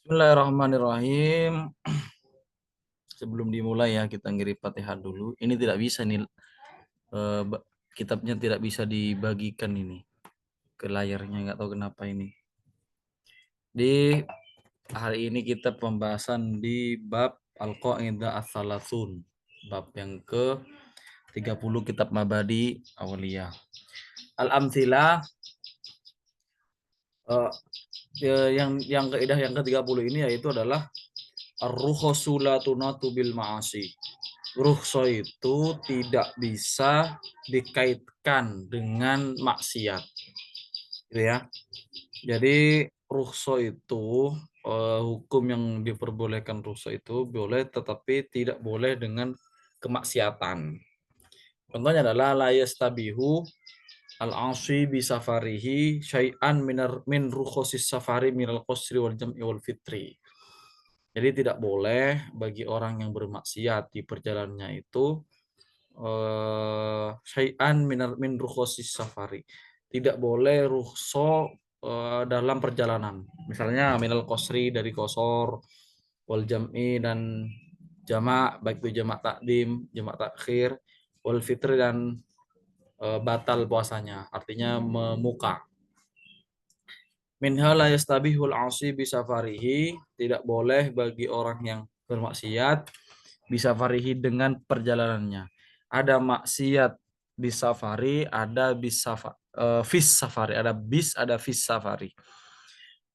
Bismillahirrahmanirrahim. Sebelum dimulai ya kita ngirim Fatihah dulu. Ini tidak bisa nih kitabnya tidak bisa dibagikan ini ke layarnya, nggak tahu kenapa ini. Di hari ini kita pembahasan di bab Al-Qaidah Ats-Tsalatsun, bab yang ke 30 kitab Mabadi Awaliyah. Al-Amtsilah yang kaidah yang ke-30 ini yaitu adalah ar-rukhsu la tunatu bil ma'asi. Rukhsah itu tidak bisa dikaitkan dengan maksiat, gitu ya. Jadi rukhsah itu hukum yang diperbolehkan rukhsah itu boleh, tetapi tidak boleh dengan kemaksiatan. Contohnya adalah la yastabihu al-asi bi safarihi syai'an min rukhosis safari minal qasri wal jam'i wal fitri. Jadi tidak boleh bagi orang yang bermaksiat di perjalanannya itu syai'an min rukhosis safari. Tidak boleh rukhso dalam perjalanan. Misalnya minal qasri dari qasor, wal jam'i dan jamak, baik itu jamak takdim, jamak takhir, wal fitri dan batal puasanya, artinya memuka. Minha la yastabihul 'asi bi safarihi, tidak boleh bagi orang yang bermaksiat bisa farihi dengan perjalanannya. Ada maksiat di safari, ada fis safari, ada bis, ada fis safari.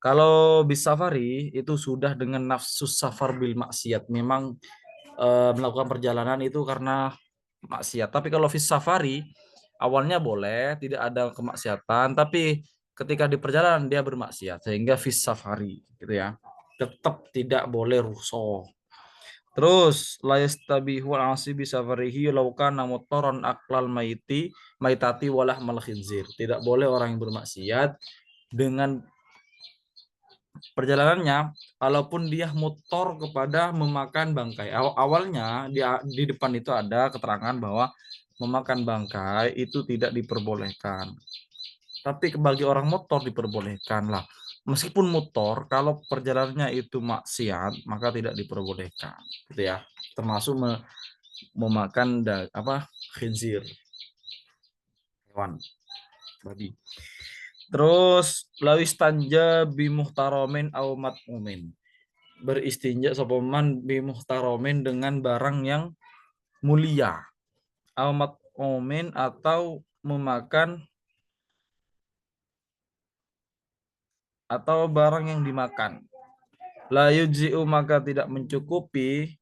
Kalau bis safari itu sudah dengan nafsu safar bil maksiat, memang melakukan perjalanan itu karena maksiat. Tapi kalau fis safari awalnya boleh, tidak ada kemaksiatan, tapi ketika di perjalanan dia bermaksiat sehingga fis safari gitu ya. Tetap tidak boleh rukhsah. Terus la yastabihu al-asi bi safarihi law kana muttaran aqlal maitati walah mal khinzir. Tidak boleh orang yang bermaksiat dengan perjalanannya walaupun dia mutor kepada memakan bangkai. Awalnya di depan itu ada keterangan bahwa memakan bangkai itu tidak diperbolehkan. Tapi bagi orang motor diperbolehkan lah. Meskipun motor, kalau perjalanannya itu maksiat, maka tidak diperbolehkan, gitu ya. Termasuk memakan khinzir, hewan babi. Terus lawis tanja bi muhtaromin au matmumin. Beristinja sopaman bi muhtaromin dengan barang yang mulia. Au matmumin atau memakan atau barang yang dimakan. La yujzi'u maka tidak mencukupi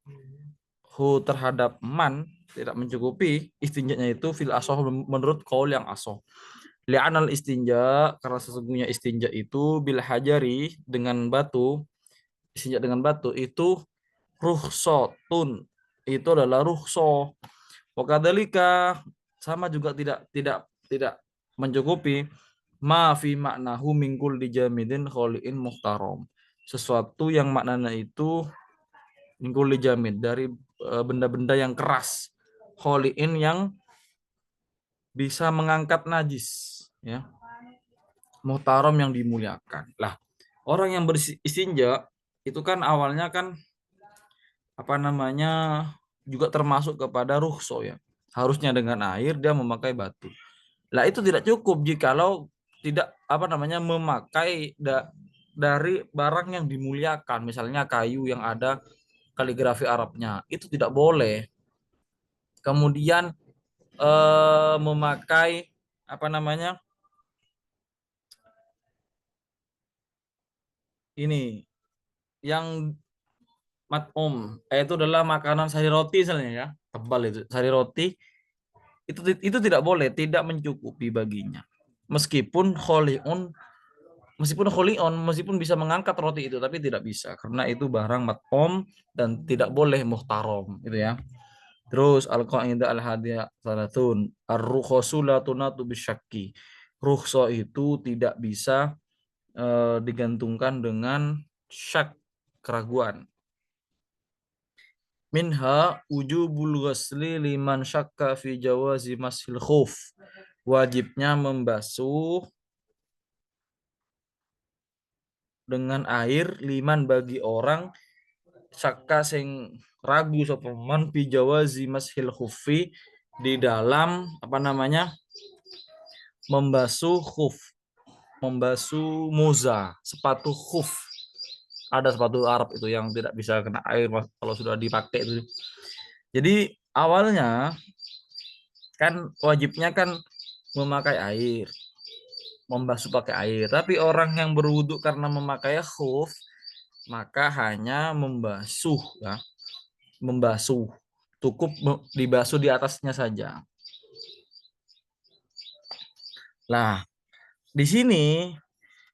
hu terhadap man, tidak mencukupi istinjanya itu fil asoh menurut qaul yang asoh. Li'anal istinja, karena sesungguhnya istinja itu bil hajari dengan batu, istinja dengan batu itu rukhsatun, itu adalah rukhsah. Wa kadzalika sama juga tidak mencukupi ma fi maknahu mingkul dijamidin kholiin muhtaram. Sesuatu yang maknanya itu mingkul dijamid dari benda-benda yang keras, kholiin yang bisa mengangkat najis, ya. Muhtaram yang dimuliakan. Lah, orang yang beristinja itu kan awalnya kan juga termasuk kepada rukhsah ya. Harusnya dengan air dia memakai batu. Lah itu tidak cukup jikalau tidak memakai dari barang yang dimuliakan, misalnya kayu yang ada kaligrafi Arabnya, itu tidak boleh. Kemudian memakai apa namanya? Ini yang itu adalah makanan sari roti misalnya ya, tebal itu sari roti, itu tidak boleh, tidak mencukupi baginya. Meskipun bisa mengangkat roti itu, tapi tidak bisa karena itu barang mat'om dan tidak boleh muhtarom, gitu ya. Terus al-qaidah al-hadiyah salatun ar-rukhasu la tunatu bisyakki. Rukhsah itu tidak bisa digantungkan dengan syak, keraguan. Minha wujubul ghusli liman syakka fi jawazi masil khuf. Wajibnya membasuh dengan air liman bagi orang syakka sing ragu sapa man fi jawazi mashil khuffi di dalam apa namanya membasuh khuf, membasuh muza, sepatu khuf. Ada sepatu Arab itu yang tidak bisa kena air kalau sudah dipakai itu. Jadi awalnya kan wajibnya kan memakai air, membasuh pakai air. Tapi orang yang berwudu karena memakai khuf, maka hanya membasuh ya, membasuh. Cukup dibasuh di atasnya saja. Nah, di sini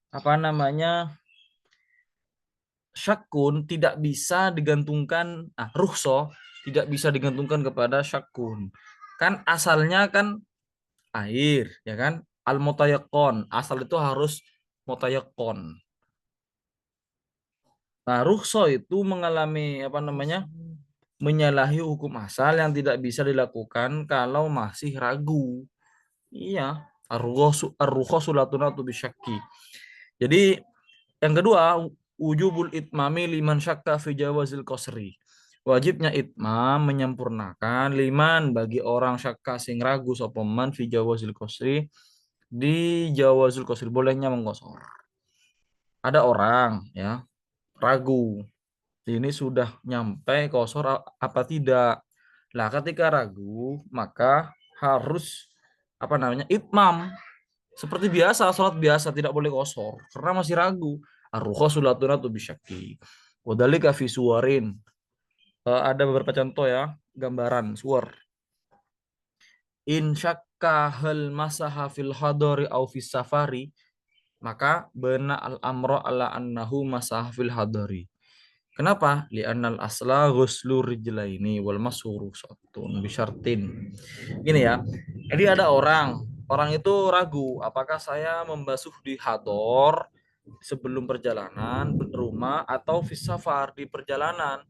apa namanya syakun tidak bisa digantungkan rukhsah tidak bisa digantungkan kepada syakun. Kan asalnya kan air, ya kan? Al mutayaqqon, asal itu harus mutayaqqon. Nah, rukhsah itu mengalami apa namanya? Menyalahi hukum asal yang tidak bisa dilakukan kalau masih ragu. Iya, ar-rukhsu la tunatu bisyakki. Jadi yang kedua, wujubul itmami liman syakka fi jawazil qasri. Wajibnya itmam menyempurnakan liman bagi orang syakka sing ragu sapa man fi jawazil qasri di jawazil qasri bolehnya menggosor. Ada orang ya ragu ini sudah nyampe kosor apa tidak. Nah, ketika ragu maka harus apa namanya itmam seperti biasa, sholat biasa tidak boleh kosor karena masih ragu. Ar-rukhsa sulatuna tu bisyaki. Wadhalika fi suwarin. Ada beberapa contoh ya, gambaran suwar. In syakka hal masaha fil hadari au fis safari, maka bena al-amra ala annahu masaha fil hadari. Kenapa? Li'annal asla ghuslu rijlaini wal masuru satun bisyartin. Gini ya. Jadi ada orang itu ragu apakah saya membasuh di hador sebelum perjalanan rumah atau fis safar di perjalanan.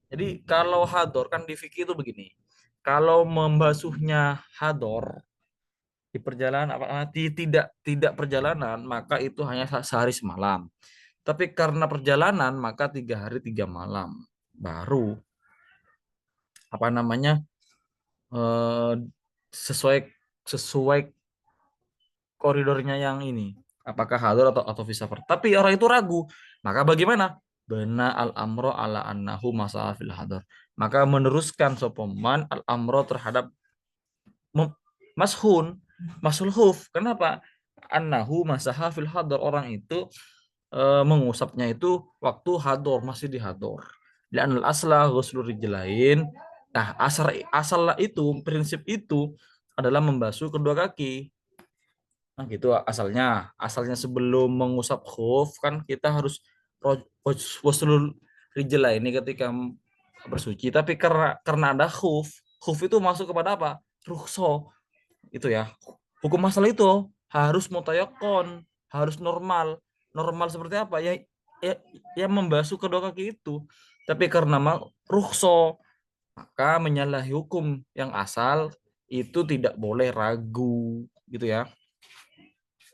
Jadi kalau hador kan di fikih itu begini. Kalau membasuhnya hador di perjalanan tidak tidak perjalanan maka itu hanya sehari semalam. Tapi karena perjalanan maka 3 hari 3 malam baru apa namanya eh, sesuai sesuai koridornya yang ini. Apakah hadir atau visafar. Tapi orang itu ragu. Maka bagaimana? Bena al-amro ala annahu masalah fil hadar. Maka meneruskan sopoman al-amro terhadap mashun, masul huf. Kenapa? Annahu masalah fil hadar. Orang itu mengusapnya itu waktu hador, masih di hador. Dan al-asla ghuslu rijlain. Nah, asal itu, prinsip itu adalah membasuh kedua kaki. Nah, gitu asalnya. Asalnya sebelum mengusap khuf kan kita harus waslul rijla ini ketika bersuci. Tapi karena ada khuf, khuf itu masuk kepada apa? Rukhsah. Itu ya. Hukum masalah itu harus mutayakon, harus normal. Normal seperti apa? Ya membasuh kedua kaki itu. Tapi karena rukhsah, maka menyalahi hukum yang asal itu tidak boleh ragu, gitu ya.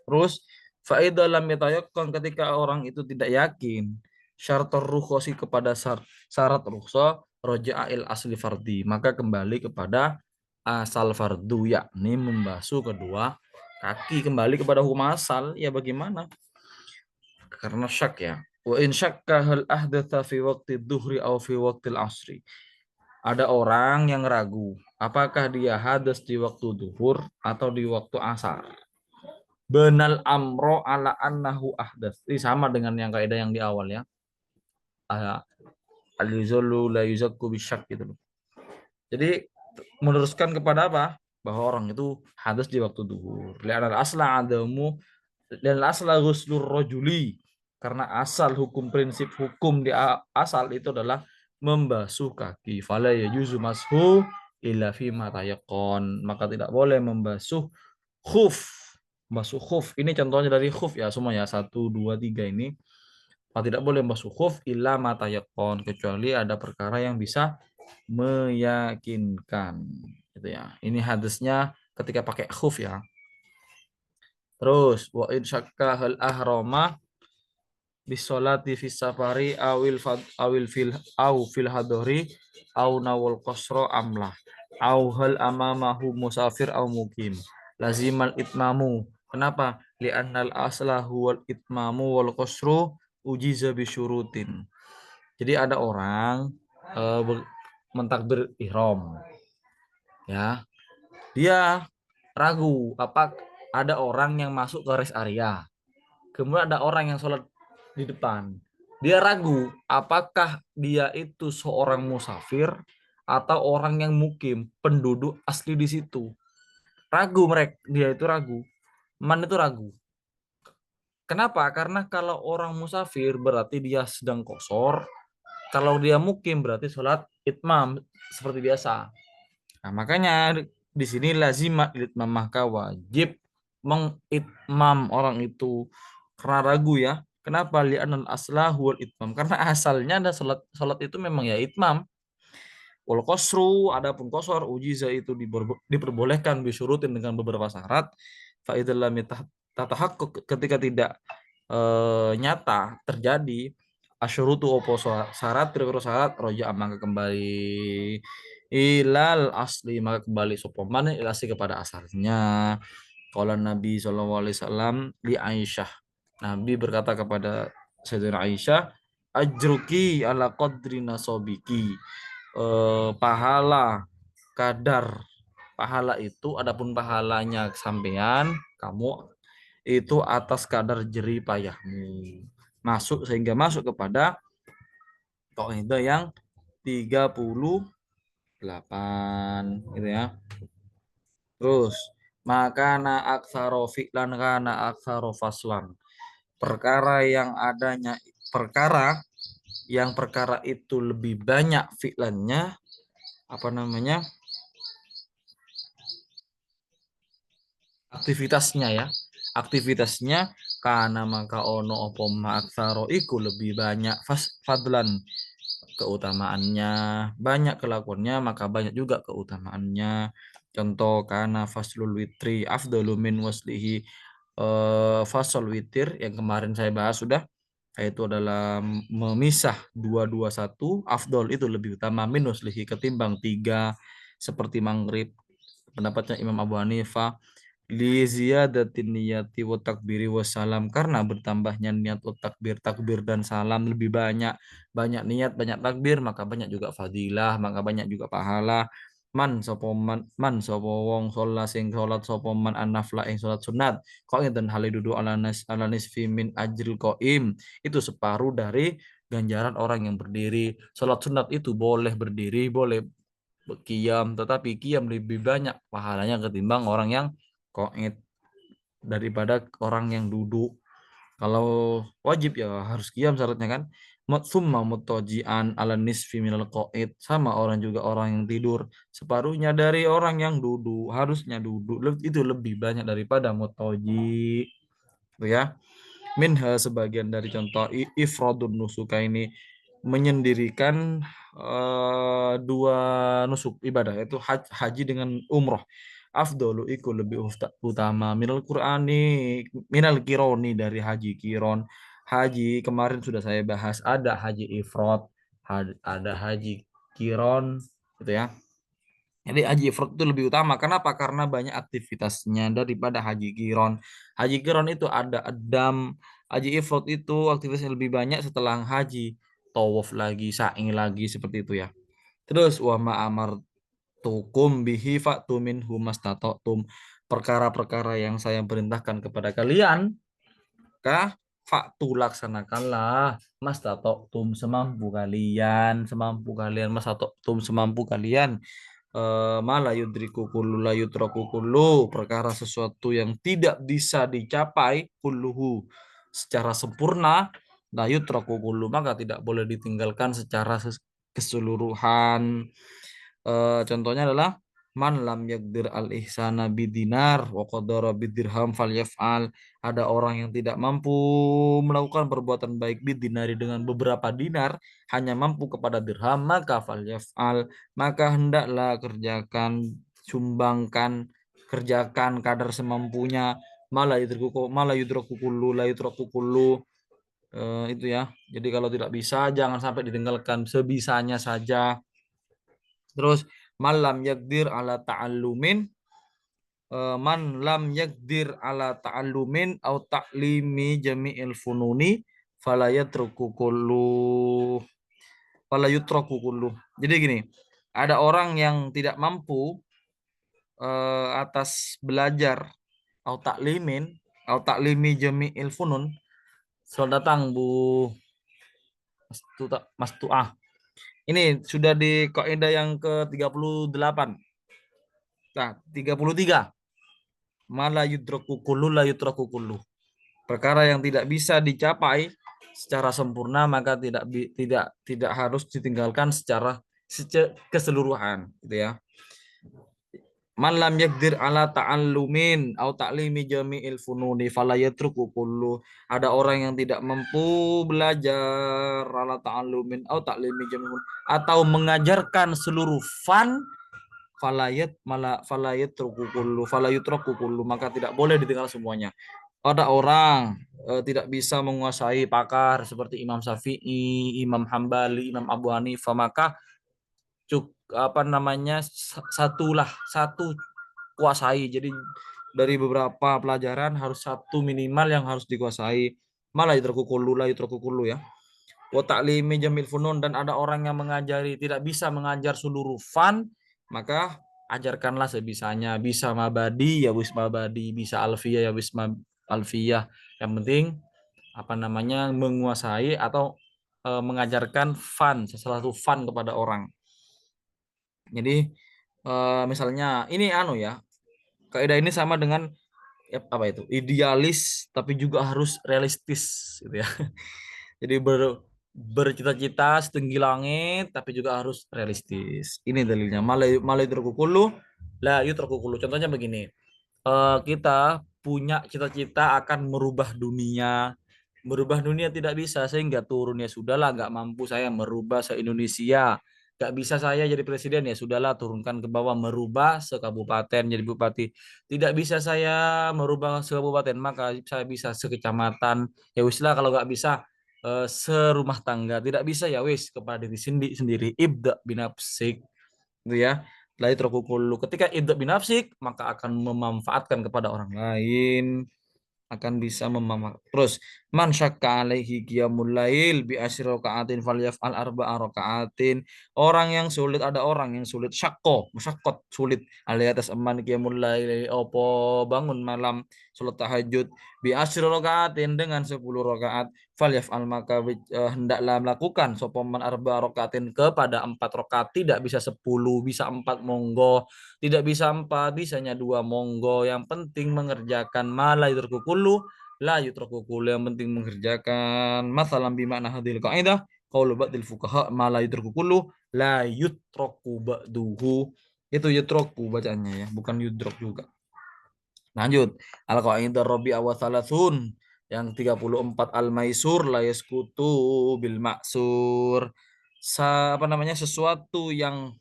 Terus faedah lam yatayaqqan ketika orang itu tidak yakin syaratul rukhsah kepada syarat rukhsah roja'il asli fardi maka kembali kepada asal fardu yakni membasuh kedua kaki kembali kepada hukum asal ya bagaimana karena syak ya wa in syakka hal ahdatha fi waqti dhuhri aw fi waqtil asri ada orang yang ragu apakah dia hadas di waktu duhur atau di waktu asar benal amro ala annahu ahdas. Ini sama dengan yang kaidah yang di awal ya. Al-yuzallu la yuzakku bisyak gitu loh. Jadi meneruskan kepada apa? Bahwa orang itu hadas di waktu duhur. Lihat asla adamu dan asla ghuslur rojuli. Karena asal hukum prinsip hukum di asal itu adalah membasuh kaki. Fala yajuzu mashu illa fi matayakon. Maka tidak boleh membasuh khuf. Membasuh khuf. Ini contohnya dari khuf ya semua ya. 1, 2, 3 ini. Maka tidak boleh membasuh khuf illa matayakon. Kecuali ada perkara yang bisa meyakinkan. Gitu ya. Ini hadisnya ketika pakai khuf ya. Terus wa in syakka hal ahrama bisolati fis safari awil fil hadori au nawal qasra amlah au hal amamahu musafir au mukim lazimal itmamu. Kenapa? Li'annal asla huwal itmamu wal qasru ujiza bisyurutin. Jadi ada orang mentakbir ihram, ya. Dia ragu apa ada orang yang masuk ke rest area. Kemudian ada orang yang sholat di depan. Dia ragu apakah dia itu seorang musafir atau orang yang mukim, penduduk asli di situ. Ragu mereka, dia itu ragu. Man itu ragu. Kenapa? Karena kalau orang musafir berarti dia sedang kosor. Kalau dia mukim berarti sholat itmam seperti biasa. Nah, makanya di sini lazimat itmam, maka wajib mengitmam orang itu karena ragu ya. Kenapa? Li'anal aslahu wal itmam. Karena asalnya ada salat itu memang ya itmam. Wal qasru, adapun qasar ujiza itu diperbolehkan bisyurutin dengan beberapa syarat. Fa idzal lam tatahaqqaq, ketika tidak nyata terjadi asyurutu opo syarat syarat roja maka kembali ilal asli, maka kembali sopoman ilasi kepada asalnya. Kalau Nabi SAW di Aisyah, Nabi berkata kepada Sayyidina Aisyah, ajruki ala qadri nasobiki. Pahala kadar pahala itu, adapun pahalanya sampean kamu itu atas kadar jerih payahmu. Masuk sehingga masuk kepada kaidah yang 38 gitu ya. Terus makana aksaro fi'lan kana aksaro faslan. Perkara yang perkara itu lebih banyak fi'lannya, apa namanya? Aktivitasnya ya. Aktivitasnya karena maka ono opo aksaro iku lebih banyak fadlan, keutamaannya, banyak kelakuannya maka banyak juga keutamaannya. Contoh karena faslul witri afdalu min waslihi, fasal witir yang kemarin saya bahas sudah, yaitu adalah memisah 221 afdol itu lebih utama min waslihi ketimbang 3 seperti maghrib, pendapatnya Imam Abu Hanifah. Li ziyadatin niyati wa takbiri wa salam, karena bertambahnya niat wa takbir, takbir dan salam lebih banyak. Banyak niat, banyak takbir, maka banyak juga fadilah, maka banyak juga pahala. Man sapa wong sholat sing sholat sapa man anafla ing sholat sunat kok dan hal duduk ala nisfi min ajril qaim, itu separuh dari ganjaran orang yang berdiri. Sholat sunat itu boleh berdiri, boleh qiyam, tetapi qiyam lebih banyak pahalanya ketimbang orang yang qaid, daripada orang yang duduk. Kalau wajib ya harus qiyam syaratnya kan. Summa mutajian ala nisfi minal qaid, sama orang juga orang yang tidur separuhnya dari orang yang duduk, harusnya duduk itu lebih banyak daripada mutaji. Itu ya. Minha, sebagian dari contoh ifradun nusuka ini menyendirikan dua nusuk ibadah, yaitu haji dengan umroh. Afdolu iku lebih utama minal kironi, dari haji kiron. Haji kemarin sudah saya bahas, ada haji ifrad, ada haji kiron gitu ya. Jadi haji ifrad itu lebih utama. Kenapa? Karena banyak aktivitasnya daripada haji kiron. Haji kiron itu ada adam, haji ifrad itu aktivitasnya lebih banyak setelah haji, tawaf lagi, sa'i lagi, seperti itu ya. Terus wa ma'amar tukum bihi fa'tu minhu mastata'tum, perkara-perkara yang saya perintahkan kepada kalian, kah faktu laksanakanlah mastata'tum, semampu kalian, mastata'tum, semampu kalian. Mala yudriku kullu la yutraku kullu, perkara sesuatu yang tidak bisa dicapai kulluhu secara sempurna, la yutraku kullu, maka tidak boleh ditinggalkan secara keseluruhan. Contohnya adalah man lam yakdir al ihsana bidinar wa qadara bidirham falyaf'al. Ada orang yang tidak mampu melakukan perbuatan baik bidinari, dengan beberapa dinar, hanya mampu kepada dirham, maka falyaf'al, maka hendaklah kerjakan, sumbangkan, kerjakan kadar semampunya. Mala yudraku kullu la yudraku kullu, Itu ya. Jadi kalau tidak bisa jangan sampai ditinggalkan, sebisanya saja. Terus malam yakdir ala ta'allumin, man lam yakdir ala ta'allumin au ta'limi jami'il fununi fala yatruku kullu fala yutraku kullu. Jadi gini, ada orang yang tidak mampu atas belajar au taklimi jami'il funun. Selamat datang Bu Mas Tuah. Ini sudah di kaidah yang ke-38. Nah, 33. Mala yudraku kullu la yutraku kullu. Perkara yang tidak bisa dicapai secara sempurna maka tidak harus ditinggalkan secara keseluruhan, gitu ya. Man lam yakdir ala ta'allumin au ta'limi jami'il fununi fala yatruku kullu. Ada orang yang tidak mampu belajar ala ta'allumin au ta'limi jami'il atau mengajarkan seluruh fan fala yatruku kullu fala yutraku kullu, maka tidak boleh ditinggal semuanya. Ada orang tidak bisa menguasai pakar seperti Imam Syafi'i, Imam Hambali, Imam Abu Hanifah, maka satu kuasai. Jadi dari beberapa pelajaran harus satu minimal yang harus dikuasai. Malah yutraku ya. Wa ta'limi jamil funun, dan ada orang yang tidak bisa mengajar seluruh fan, maka ajarkanlah sebisanya. Bisa mabadi ya wis mabadi, bisa alfiyah ya wis alfiyah. Yang penting menguasai atau mengajarkan sesuatu fan kepada orang. Jadi misalnya ini ya, kaidah ini sama dengan idealis tapi juga harus realistis, gitu ya. Jadi bercita-cita setinggi langit tapi juga harus realistis. Ini dalilnya. Malai terkukulu la yutrukulu. Contohnya begini. Kita punya cita-cita akan merubah dunia. Merubah dunia tidak bisa, sehingga turun, ya sudahlah, nggak mampu saya merubah se-Indonesia. Nggak bisa saya jadi presiden, ya sudahlah, turunkan ke bawah, merubah sekabupaten jadi bupati. Tidak bisa saya merubah sekabupaten, maka saya bisa sekecamatan. Ya wis lah, kalau nggak bisa serumah tangga. Tidak bisa, ya wis kepada diri sendiri. Ibda binafsik, gitu ya. Lai terkukulu. Ketika ibda binafsik, maka akan memanfaatkan kepada orang lain, akan bisa terus man syakka alaihi qiyamul lail bi asyri rakaatin falyaf'al arba'a rakaatin. Ada orang yang sulit musyaqqat, sulit alaihi atas eman qiyamul lail, opo bangun malam salat tahajud, bi asyri rakaatin dengan 10 rakaat, falyaf'al maka hendaklah melakukan sapa man arba'a rakaatin kepada 4 rakaat. Tidak bisa 10, bisa 4, monggo. Tidak bisa 4, bisanya 2, monggo. Yang penting mengerjakan la yutraku kullu, yang penting mengerjakan. Masalan bimana hadil kaidah qaulu ba'dil fuqaha la yutraku kullu la yutraku ba'duhu. Itu yutraku bacanya ya, bukan yudrok juga. Lanjut. Al-qaidah rabi'ah wa thalathun, yang 34, al-maisur la yaskutu bil maksur. Sesuatu yang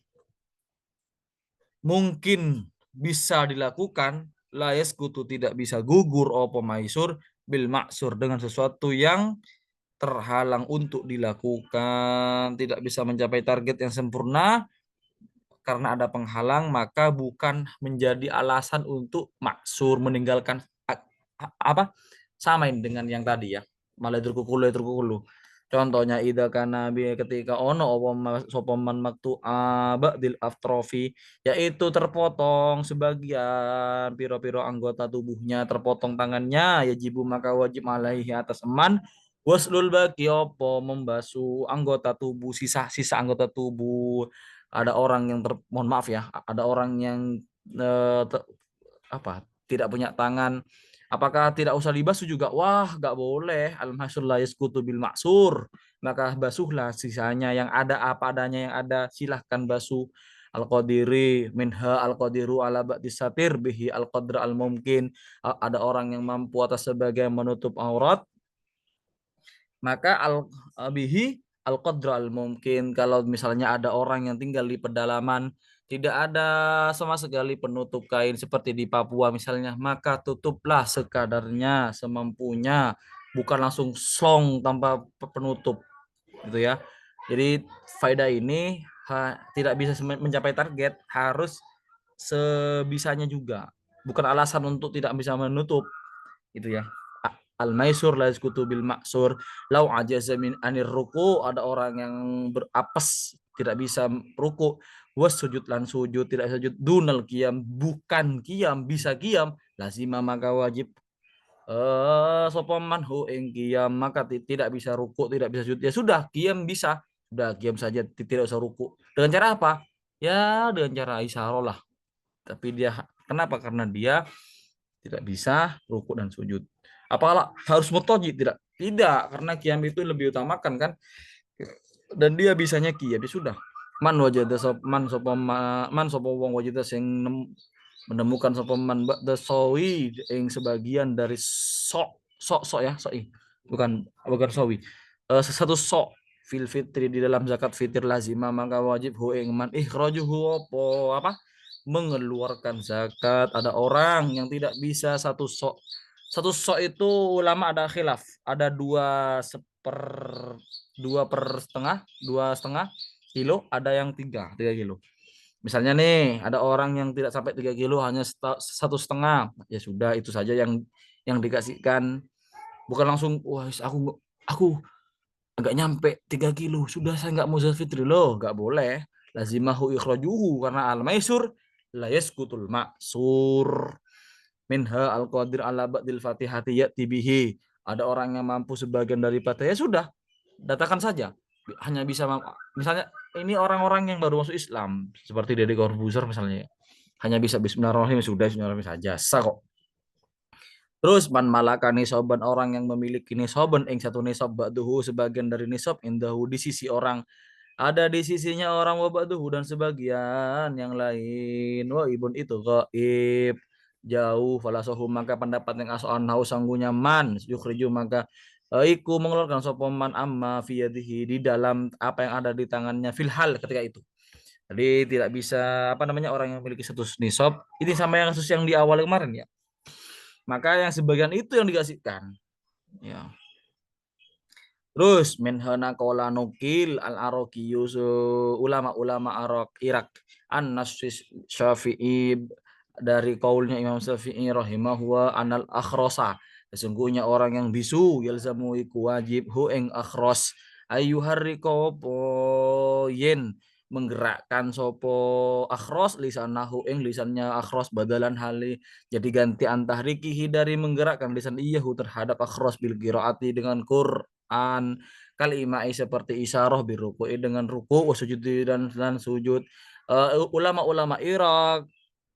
mungkin bisa dilakukan, la yaskutu tidak bisa gugur opo maisur bil maksur, dengan sesuatu yang terhalang untuk dilakukan, tidak bisa mencapai target yang sempurna karena ada penghalang, maka bukan menjadi alasan untuk maksur, meninggalkan samain dengan yang tadi ya. Malah terkukulu. Contohnya ida kana ketika ono sopoman maktu ba'dil aftrofi, yaitu terpotong sebagian piro-piro anggota tubuhnya, terpotong tangannya, yajibu maka wajib alaihi atas eman waslul baki opo membasuh anggota tubuh, sisa-sisa anggota tubuh. Ada orang yang mohon maaf ya, ada orang yang eh, tidak punya tangan, apakah tidak usah dibasuh juga? Wah, nggak boleh. Al-mahsul la yaskutu bil maksur. Maka basuhlah sisanya, yang ada apa adanya yang ada, silahkan basuh. Al-qadiri minha al-qadiru ala ba'dis satir bihi al-qadra al-mumkin. Ada orang yang mampu atas sebagian menutup aurat, maka bihi al-qadra al-mumkin. Kalau misalnya ada orang yang tinggal di pedalaman, tidak ada sama sekali penutup kain seperti di Papua misalnya, maka tutuplah sekadarnya, semampunya. bukan langsung slong tanpa penutup gitu ya. Jadi faedah ini tidak bisa mencapai target, harus sebisanya juga. Bukan alasan untuk tidak bisa menutup gitu ya. Al maisur la yaskutu bil maksur. Lau ajaza min anir ruku, ada orang yang berapes tidak bisa ruku, was sujud lan sujud tidak sujud, dunal qiyam bukan qiyam bisa qiyam, lazima maka wajib sopaman hu ing qiyam, maka tidak bisa ruku tidak bisa sujud, ya sudah qiyam bisa, sudah qiyam saja tidak usah ruku. Dengan cara apa? Ya dengan cara isyarah lah. Tapi dia kenapa? Karena dia tidak bisa ruku dan sujud. Apalah harus mutoji? Tidak. Tidak, karena qiyam itu lebih utamakan kan. Dan dia bisanya qiyam, ya sudah. Man wajada man sapa man sapa wong wajada sing menemukan sapa man ba'da sawi ing sebagian dari sok ya, sok bukan bukan sawi. Satu sok fil fitri di dalam zakat fitir lazima maka wajib hu ing man ikhrajuhu apa mengeluarkan zakat. Ada orang yang tidak bisa satu sok itu ulama ada khilaf, ada dua setengah kilo, ada yang tiga kilo. Misalnya nih ada orang yang tidak sampai 3 kilo, hanya 1,5, ya sudah itu saja yang dikasihkan. Bukan langsung wah aku agak nyampe 3 kilo, sudah saya nggak mau zakat fitri loh, nggak boleh. Lazimahu ikhrajuhu, karena al maisur la yaskutul maksur minha al qadir ala ba'dil fatihati ya'ti bihi. Ada orang yang mampu sebagian dari fatihah, ya sudah datakan saja. Hanya bisa misalnya ini orang-orang yang baru masuk Islam seperti Deddy Corbuzier misalnya, hanya bisa bismillahirrahmanirrahim, sudah bismillahirrahmanirrahim saja sah kok. Terus man malaka nisoban, orang yang memiliki nisoban ing satu nisob ba'duhu sebagian dari nisob indahu di sisi orang, ada di sisinya orang wabatuhu dan sebagian yang lain wa ibun itu gaib jauh falasohu, maka pendapat yang asoan hau sanggunya man yukhriju maka iku mengeluarkan sopoman amma fiyadihi di dalam apa yang ada di tangannya filhal ketika itu. Jadi tidak bisa apa namanya orang yang memiliki status nisab ini sama yang kasus yang di awal kemarin ya, maka yang sebagian itu yang dikasihkan ya. Terus menhana kola nukil al aroki ulama-ulama Arok Irak an nasis Syafi'i, dari kaulnya Imam Syafi'i rahimahullah anal akhrosa, sesungguhnya orang yang bisu yalzamu iku wajib hu ing akhros ayyuharriko yen menggerakkan sopo akhros lisanahu ing lisannya akhros badalan hali jadi ganti antahrikihi dari menggerakkan lisan iyahu terhadap akhros bil qiraati dengan Quran kalimai seperti isyarah biruku dengan ruku wasujud dan sujud. Ulama-ulama Irak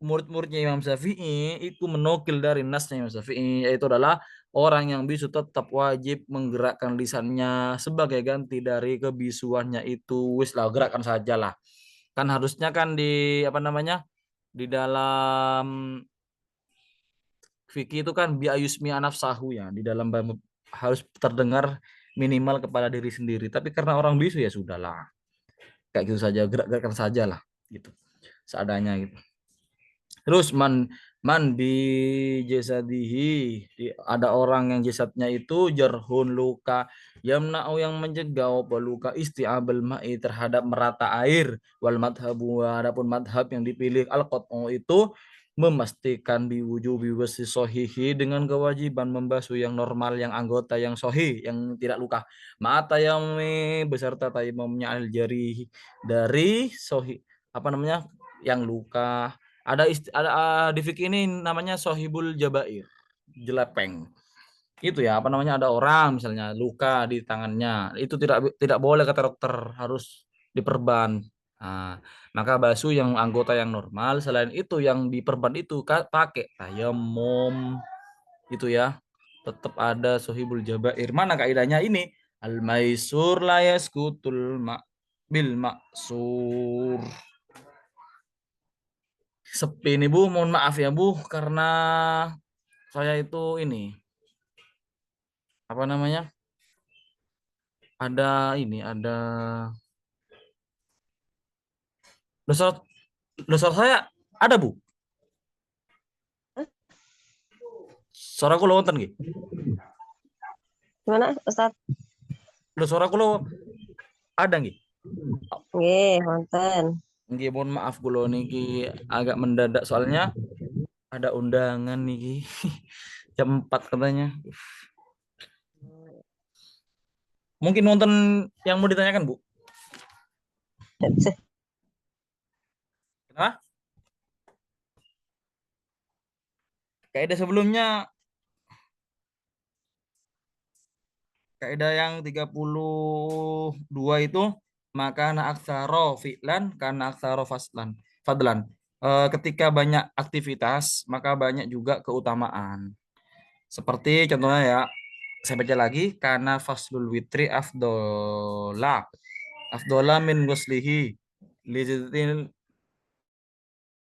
murid-muridnya Imam Syafi'i itu menukil dari nasnya Imam Syafi'i, yaitu adalah orang yang bisu tetap wajib menggerakkan lisannya sebagai ganti dari kebisuannya itu, wis lah gerakkan sajalah. Kan harusnya kan di apa namanya di dalam fikih itu kan biayusmi anafsahu ya, di dalam harus terdengar minimal kepada diri sendiri. Tapi karena orang bisu ya sudahlah, kayak gitu saja, gerak-gerakkan saja lah gitu, seadanya gitu. Terus man bi jasadihi, ada orang yang jasadnya itu jarhun luka yamna'u yang mencegah luka isti'abal ma'i terhadap merata air, wal madhabu adapun madhab yang dipilih al qat'u itu memastikan biwujubi wasi sohihi dengan kewajiban membasuh yang normal yang anggota yang sohi yang tidak luka mata yang beserta tayamumnya al jari dari sohi apa namanya yang luka. Ada di fikih ini namanya sohibul jabair, jelepeng. Itu ya, apa namanya ada orang misalnya luka di tangannya, itu tidak boleh kata dokter, harus diperban. Nah, maka basuh yang anggota yang normal, selain itu yang diperban itu pakai tayamum itu ya. Tetap ada sohibul jabair. Mana kaidahnya ini? Al maisur la yaskutul bil maksur. Sepi nih Bu, mohon maaf ya Bu, karena saya itu ini apa namanya ada dosa dosa saya ada Bu, suaraku lontan gitu. Gimana, Ustaz? Lo suara kulo ada nggih? Nggih, wonten. Nggih, mohon maaf kulo niki agak mendadak soalnya ada undangan niki. Jam 4 katanya. Mungkin nonton yang mau ditanyakan, Bu. Kenapa? Kaidah sebelumnya, kaidah yang 32 itu maka na aksaro fi'lan karena aksaro faslan fadlan. Ketika banyak aktivitas maka banyak juga keutamaan. Seperti contohnya ya, saya baca lagi karena faslul witri afdola min guslihi